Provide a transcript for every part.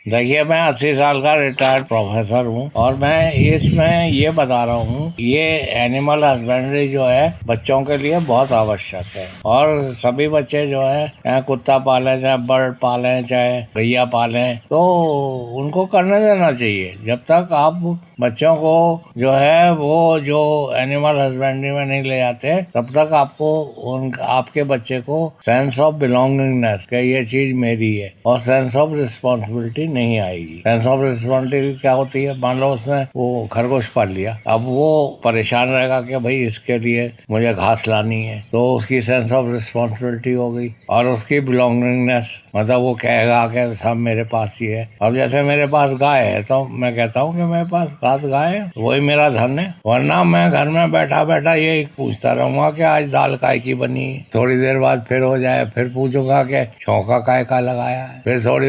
देखिए, मैं 80 साल का रिटायर्ड प्रोफेसर हूँ और मैं इसमें ये बता रहा हूँ, ये एनिमल हस्बेंड्री जो है बच्चों के लिए बहुत आवश्यक है। और सभी बच्चे जो है, चाहे कुत्ता पालें, चाहे बर्ड पालें, चाहे गैया पालें, तो उनको करने देना चाहिए। जब तक आप बच्चों को जो है वो जो एनिमल हस्बेंड्री में नहीं ले जाते, तब तक आपको आपके बच्चे को सेंस ऑफ बिलोंगिंगनेस कि ये चीज मेरी है और सेंस ऑफ रिस्पॉन्सिबिलिटी नहीं आएगी। सेंस ऑफ रिस्पॉन्सिबिलिटी क्या होती है? मान लो उसने वो खरगोश पाल लिया, अब वो परेशान रहेगा कि भाई इसके लिए मुझे घास लानी है, तो उसकी सेंस ऑफ रिस्पॉन्सिबिलिटी हो गई। और उसकी बिलोंगिंगनेस, मतलब वो कहेगा कि सब मेरे पास ही है। अब जैसे मेरे पास गाय है तो मैं कहता हूँ कि मेरे पास 7 गाय है, वही मेरा धन है। वरना मैं घर में बैठा बैठा यही पूछता रहूंगा कि आज दाल काय की बनी। थोड़ी देर बाद फिर हो जाए, फिर पूछूंगा कि छौंका काय का लगाया है। फिर थोड़ी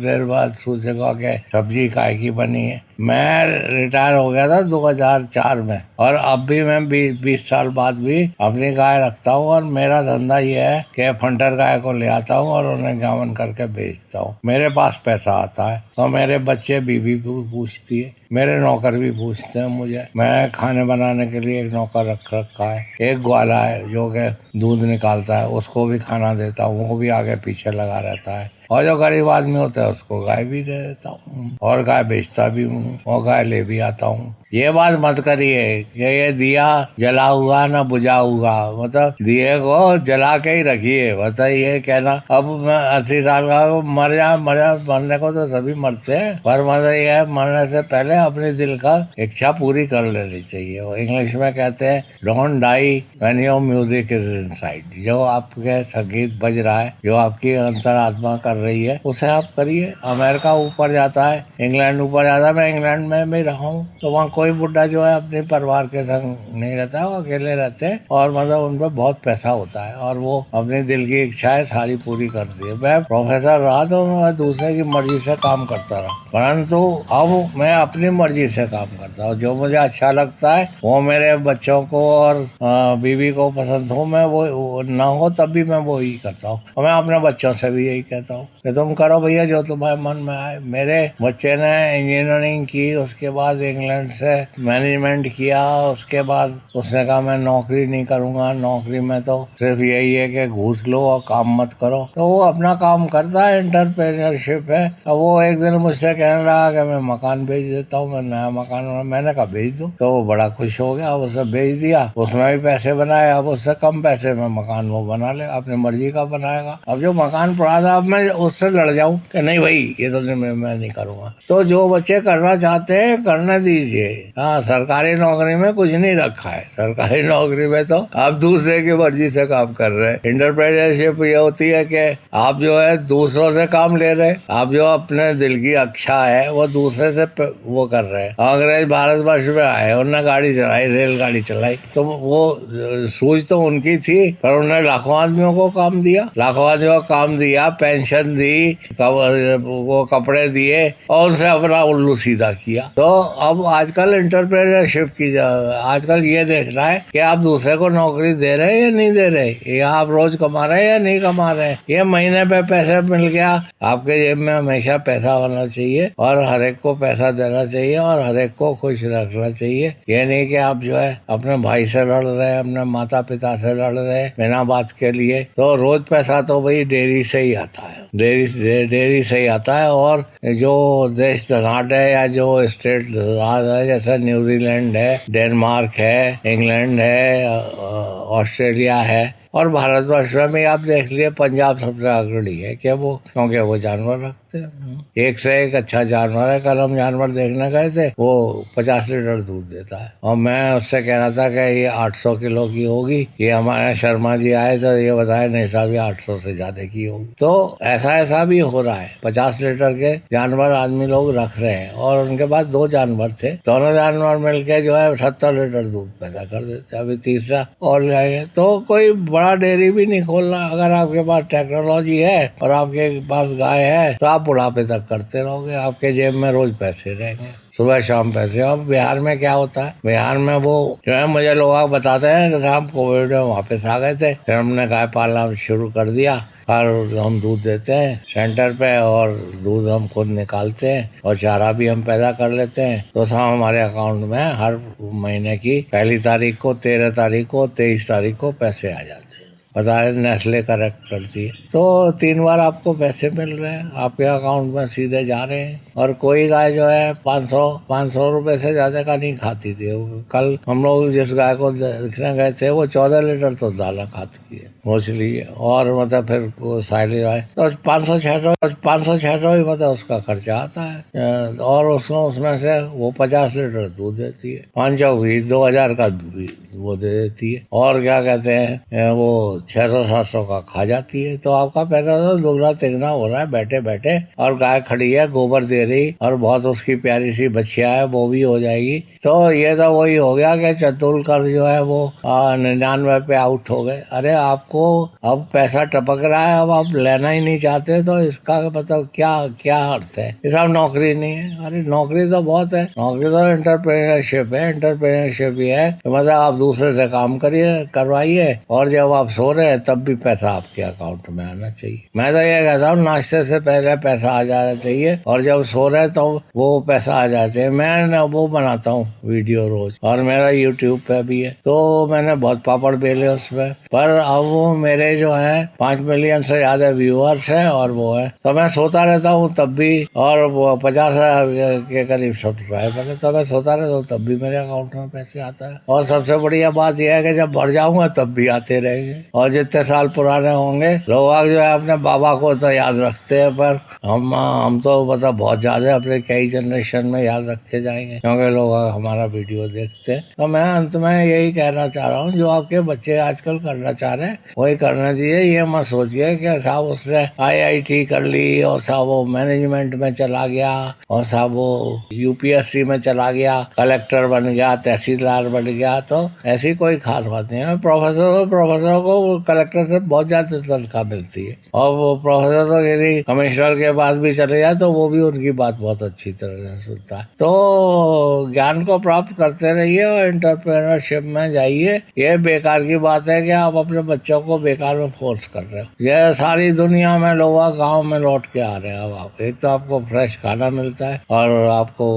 देर बाद पूछूंगा कि सब्जी काय की बनी है। मैं रिटायर हो गया था 2004 में, और अब भी मैं 20 साल बाद भी अपनी गाय रखता हूँ। और मेरा धंधा ये है कि फंटर गाय को ले आता हूँ और उन्हें गावन करके बेचता हूँ। मेरे पास पैसा आता है तो मेरे बच्चे बीवी पूछती है, मेरे नौकर भी पूछते हैं मुझे। मैं खाने बनाने के लिए एक नौकर रख रखा है। एक ग्वाला है जो कि दूध निकालता है, उसको भी खाना देता हूँ, वो भी आगे पीछे लगा रहता है। और जो गरीब आदमी होता है उसको गाय भी दे देता हूँ, और गाय बेचता भी हूँ और गाय ले भी आता हूँ। ये बात मत करिए कि ये दिया जला हुआ ना बुझा हुआ, मतलब दिए को जला के ही रखिए। मतलब ये कहना अब मैं 80 साल का मर जा मरने को तो सभी मरते हैं, पर मतलब ये है मरने से पहले अपने दिल का इच्छा पूरी कर लेनी चाहिए। वो इंग्लिश में कहते हैं don't die when your music is inside. जो आपके संगीत बज रहा है, जो आपकी अंतरात्मा कर रही है, उसे आप करिए। अमेरिका ऊपर जाता है, इंग्लैंड ऊपर जाता है। मैं इंग्लैंड में भी रहा हूँ, तो वहाँ कोई बुढ़ा जो है अपने परिवार के संग नहीं रहता है, वो अकेले रहते हैं। और मतलब उन पर बहुत पैसा होता है और वो अपने दिल की इच्छाएं सारी पूरी करती है। मैं प्रोफेसर रहा तो मैं दूसरे की मर्जी से काम करता रहा, परंतु अब मैं अपनी मर्जी से काम करता हूँ। जो मुझे अच्छा लगता है वो मेरे बच्चों को और बीवी को पसंद हो, मैं वो ना हो तब भी मैं वो ही करता हूँ। और मैं अपने बच्चों से भी यही कहता हूँ कि तुम करो भैया जो तुम्हारे मन में आए। मेरे बच्चे ने इंजीनियरिंग की, उसके बाद इंग्लैंड से मैनेजमेंट किया, उसके बाद उसने कहा मैं नौकरी नहीं करूंगा, नौकरी में तो सिर्फ यही है कि घूस लो और काम मत करो। तो वो अपना काम करता है, एंटरप्रेन्योरशिप है। अब वो एक दिन मुझसे कहने लगा कि मैं मकान बेच देता हूँ, मैं नया मकान। मैंने कहा बेच दो, तो वो बड़ा खुश हो गया, उसने बेच दिया, उसमें भी पैसे बनाए। अब उससे कम पैसे में मकान वो बना ले, अपनी मर्जी का बनाएगा। अब जो मकान पड़ा था, अब मैं उससे लड़ जाऊं कि नहीं भाई ये तो मैं नहीं करूंगा। तो जो बच्चे करना चाहते हैं करने दीजिए। हाँ, सरकारी नौकरी में कुछ नहीं रखा है। सरकारी नौकरी में तो आप दूसरे की मर्जी से काम कर रहे हैं। एंटरप्रेन्योरशिप ये होती है कि आप जो है दूसरों से काम ले रहे हैं, आप जो अपने दिल की इच्छा है वो दूसरे से वो कर रहे हैं। अंग्रेज भारतवर्ष में आए, उन्होंने गाड़ी चलाई, रेलगाड़ी चलाई, तो वो सूझ तो उनकी थी, पर उन्होंने लाखों आदमियों को काम दिया, लाखों आदमियों को काम दिया, पेंशन दी, वो कपड़े दिए और उनसे अपना उल्लू सीधा किया। तो अब आजकल एंटरप्रेन्योरशिप की आजकल ये देखना है कि आप दूसरे को नौकरी दे रहे हैं या नहीं दे रहे, या आप रोज कमा रहे हैं या नहीं कमा रहे हैं। ये महीने पे पैसे मिल गया, आपके जेब में हमेशा पैसा होना चाहिए और हर एक को पैसा देना चाहिए और हर एक को खुश रखना चाहिए। ये नहीं कि आप जो है अपने भाई से लड़ रहे हैं, अपने माता पिता से लड़ रहे हैं बिना बात के लिए। तो रोज पैसा तो भाई डेयरी से ही आता है, डेयरी से ही आता है। और जो देश धनाढ्य है या जो स्टेट राज है, जैसे न्यूजीलैंड है, डेनमार्क है, इंग्लैंड है, ऑस्ट्रेलिया है, और भारतवर्ष में भी आप देख लिए पंजाब सबसे अग्रणी है। क्या वो क्योंकि वो जानवर रखते हैं, एक से एक अच्छा जानवर है। कल हम जानवर देखने गए थे, वो 50 लीटर दूध देता है। और मैं उससे कह रहा था कि ये 800 किलो की होगी। ये हमारे शर्मा जी आए तो ये बताए नहीं साहब ये 800 से ज्यादा की होगी। तो ऐसा भी हो रहा है। 50 लीटर के जानवर आदमी लोग रख रहे हैं, और उनके पास 2 जानवर थे, दोनों जानवर मिलके जो है 70 लीटर दूध पैदा कर देते। अभी तीसरा और लाएंगे। तो कोई बड़ा डेयरी भी नहीं खोलना। अगर आपके पास टेक्नोलॉजी है और आपके पास गाय है तो आप बुढ़ापे तक करते रहोगे, आपके जेब में रोज पैसे रहेंगे, सुबह शाम पैसे। अब बिहार में क्या होता है, बिहार में वो जो है मुझे लोग बताते हैं कि हम कोविड में वापस आ गए थे, फिर हमने गाय पालना शुरू कर दिया। और हम दूध देते हैं सेंटर पे, और दूध हम खुद निकालते हैं और चारा भी हम पैदा कर लेते हैं। तो सब हमारे अकाउंट में हर महीने की पहली तारीख को, 13 तारीख को, 23 तारीख को पैसे आ जाते हैं। बताए नेस्ले करेक्ट करती है, तो 3 बार आपको पैसे मिल रहे हैं, आपके अकाउंट में सीधे जा रहे हैं। और कोई गाय जो है 500 रुपए से ज्यादा का नहीं खाती थी। कल हम लोग जिस गाय को देखने गए थे वो 14 लीटर तो दाना खाती है मोस्टली, और मतलब फिर साइली गाय तो 500-600 ही मतलब उसका खर्चा आता है, और उसमें से वो 50 लीटर दूध देती है, 2000 का भी वो दे देती है, और क्या कहते हैं वो 600-700 का खा जाती है। तो आपका पैसा तो दुगना तिगना हो रहा है बैठे बैठे। और गाय खड़ी है, गोबर दे रही, और बहुत उसकी प्यारी सी बच्चियां है, वो भी हो जाएगी। तो ये तो वही हो गया कि तेंदुलकर जो है वो 99 पे आउट हो गए। अरे आपको अब पैसा टपक रहा है, अब आप लेना ही नहीं चाहते, तो इसका मतलब क्या अर्थ है? ये सब नौकरी नहीं है। अरे नौकरी तो बहुत है, नौकरी तो एंटरप्रेन्योरशिप है। एंटरप्रेन्योरशिप ये है मतलब आप दूसरे से काम करवाइए, और जब आप सो रहे हैं तब भी पैसा आपके अकाउंट में आना चाहिए। मैं तो ये कहता हूँ नाश्ते से पहले पैसा आ जाना चाहिए, और जब सो रहे तो वो पैसा आ जाते हैं। मैं ना वो बनाता हूँ वीडियो रोज, और मेरा यूट्यूब पे भी है, तो मैंने बहुत पापड़ बेले उसमें। पर अब वो मेरे जो है 5 मिलियन से ज्यादा व्यूअर्स है, और वो है तो मैं सोता रहता हूँ तब भी, और वो 50,000 के करीब सब्सक्राइबर है, तो मैं सोता रहता हूँ तब भी मेरे अकाउंट में पैसे आता है। और सबसे बढ़िया बात यह है कि जब बढ़ जाऊंगा तब भी आते रहेंगे, और जितने साल पुराने होंगे लोग जो है अपने बाबा को तो याद रखते हैं, पर हम तो मतलब बहुत ज्यादा अपने कई जनरेशन में याद रखे जाएंगे, क्योंकि लोग हमारा वीडियो देखते हैं। तो मैं अंत में यही कहना चाह रहा हूँ, जो आपके बच्चे आजकल करना चाह रहे हैं वही करने दीजिए। ये मत सोचिए कि साहब उसने IIT कर ली और साहब वो मैनेजमेंट में चला गया, और साहब वो UPSC में चला गया, कलेक्टर बन गया, तहसीलदार बन गया। तो ऐसी कोई खास बात नहीं है। प्रोफेसर को कलेक्टर से बहुत ज्यादा तनख्वाह मिलती है, और वो प्रोफेसर तो यदि कमिश्नर के पास भी चले जाए तो वो भी उनकी बात बहुत अच्छी तरह से सुनता है। तो ज्ञान को प्राप्त करते रहिए और एंटरप्रेन्योरशिप में जाइए। ये बेकार की बात है कि आप अपने बच्चों को बेकार में फोर्स कर रहे हो। ये सारी दुनिया में लोग गाँव में लौट के आ रहे हैं। अब आप एक तो आपको फ्रेश खाना मिलता है, और आपको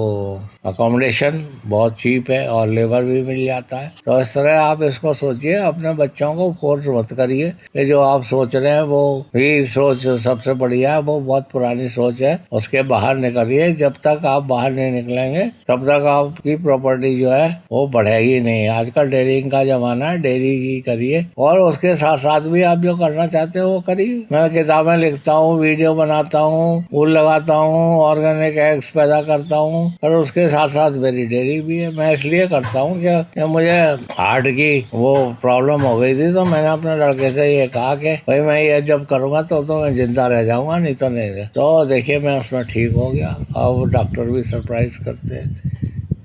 अकोमोडेशन बहुत चीप है, और लेबर भी मिल जाता है। तो इस तरह आप इसको सोचिए, अपने बच्चों को फोर्स मत करिए कि जो आप सोच रहे हैं वो ही सोच सबसे बढ़िया है, वो बहुत पुरानी सोच है, उसके बाहर निकलिए। जब तक आप बाहर नहीं निकलेंगे तब तक आपकी प्रॉपर्टी जो है वो बढ़ेगी नहीं। आजकल डेयरिंग का जमाना है, डेयरी की करिए, और उसके साथ साथ भी आप जो करना चाहते हो वो करिए। मैं किताबें लिखता हूँ, वीडियो बनाता हूँ, फूल लगाता हूँ, ऑर्गेनिक एग्स पैदा करता हूँ, और उसके साथ साथ मेरी डेयरी भी है। मैं इसलिए करता हूँ कि मुझे हार्ट की वो प्रॉब्लम हो गई थी, तो मैंने अपने लड़के से ये कहा कि भाई मैं ये जब करूँगा तो मैं जिंदा रह जाऊंगा, नहीं तो नहीं रह। तो देखिए मैं उसमें ठीक हो गया। अब डॉक्टर भी सरप्राइज करते हैं।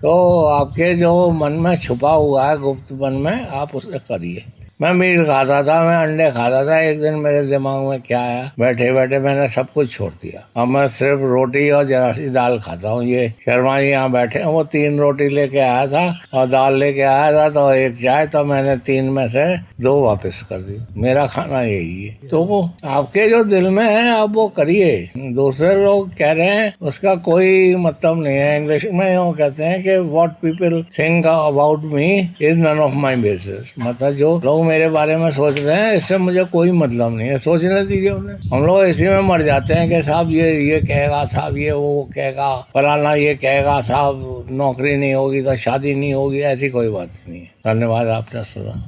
तो आपके जो मन में छुपा हुआ है, गुप्त मन में, आप उसे करिए। मैं मीट खाता था, मैं अंडे खाता था। एक दिन मेरे दिमाग में क्या आया, बैठे बैठे मैंने सब कुछ छोड़ दिया। अब मैं सिर्फ रोटी और जरा सी दाल खाता हूँ। ये शर्मा जी यहाँ बैठे हैं, वो 3 रोटी लेके आया था और दाल लेके आया था, तो 1 चाय, तो मैंने 3 में से 2 वापस कर दी। मेरा खाना यही है। तो वो आपके जो दिल में है आप वो करिए। दूसरे लोग कह रहे हैं उसका कोई मतलब नहीं है। इंग्लिश में वो कहते हैं कि what people think about me is none of my business. मतलब जो लोग मेरे बारे में सोच रहे हैं इससे मुझे कोई मतलब नहीं है, सोचने दीजिए उन्हें। हम लोग इसी में मर जाते हैं कि साहब ये कहेगा, साहब ये वो कहेगा, फलाना ये कहेगा, साहब नौकरी नहीं होगी तो शादी नहीं होगी। ऐसी कोई बात नहीं है। धन्यवाद आपने सुना।